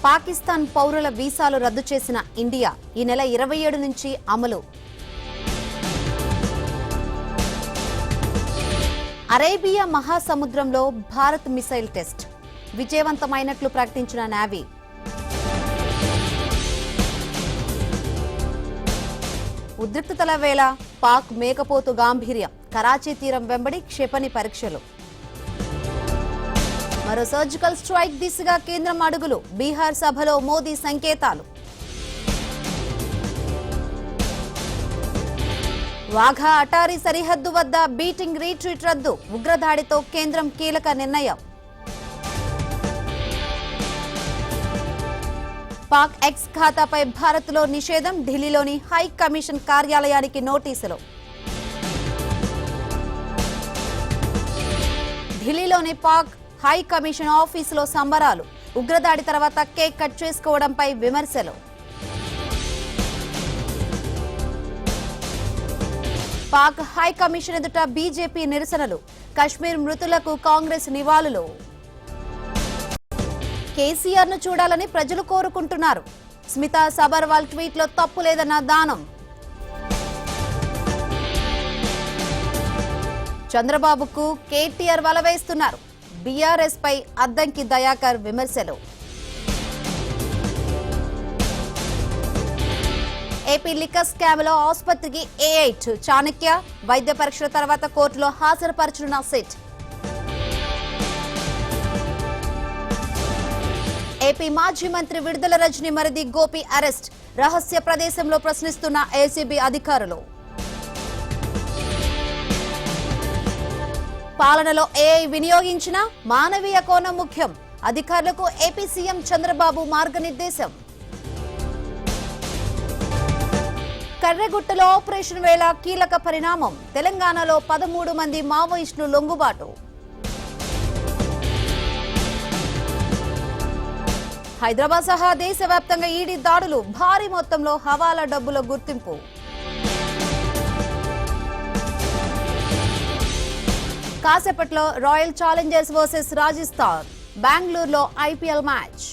పాకిస్తాన్ పౌరుల వీసాలు రద్దు చేసిన ఇండియా ఈ నెల 27 నుంచి అమలు. అరేబియా మహాసముద్రంలో భారత్ మిసైల్ టెస్ట్ విజయవంతమైనట్లు ప్రకటించిన నేవీ. ఉద్రిక్తతల వేళ పాక్ మేకపోతు గాంభీర్యం, కరాచీ తీరం వెంబడి క్షిపణి పరీక్షలు. మరో సర్జికల్ స్ట్రైక్ దిశగా కేంద్రం అడుగులు, బీహార్ సభలో మోదీ సంకేతాలు. వాఘా అటారీ సరిహద్దు వద్ద బీటింగ్ రీట్రీట్ రద్దు, ఉగ్రదాడితో కేంద్రం కీలక నిర్ణయం. పాక్ ఎక్స్ ఖాతాపై భారత్లో నిషేధం, ఢిల్లీలోని హై కమిషన్ కార్యాలయానికి నోటీసులు. ఢిల్లీలోని పాక్ హై కమిషన్ ఆఫీసులో సంబరాలు, ఉగ్రదాడి తర్వాత కేక్ కట్ చేసుకోవడంపై విమర్శలు. పాక్ హై కమిషన్ ఎదుట బీజేపీ నిరసనలు, కశ్మీర్ మృతులకు కాంగ్రెస్ నివాళులు. కేసీఆర్ ను చూడాలని ప్రజలు కోరుకుంటున్నారు, స్మితా సబర్వాల్ ట్వీట్లో తప్పు లేదన్న దానం. చంద్రబాబుకు కేటీఆర్ వలవేస్తున్నారు, బీఆర్ఎస్ పై అద్దంకి దయాకర్ విమర్శలు. ఏపీ లిక్కర్ స్కామ్ లో ఆసుపత్రికి A8 చాణక్య, వైద్య పరీక్షల తర్వాత కోర్టులో హాజరుపరచనున్న సిట్. ఏపీ మాజీ మంత్రి విడుదల రజని మరిది గోపి అరెస్ట్, రహస్య ప్రదేశంలో ప్రశ్నిస్తున్న ఏసీబీ అధికారులు. పాలనలో ఏఐ వినియోగించిన మానవీయ కోణం ముఖ్యం, అధికారులకు ఏపీ సీఎం చంద్రబాబు మార్గనిర్దేశం. కర్రెగుట్టలో ఆపరేషన్ వేళ కీలక పరిణామం, తెలంగాణలో 13 మంది మావోయిస్టులు లొంగుబాటు. హైదరాబాద్ సహా దేశవ్యాప్తంగా ఈడీ దాడులు, భారీ మొత్తంలో హవాలా డబ్బుల గుర్తింపు. కాసేపట్లో రాయల్ ఛాలెంజర్స్ వర్సెస్ రాజస్థాన్, బెంగళూరులో IPL మ్యాచ్.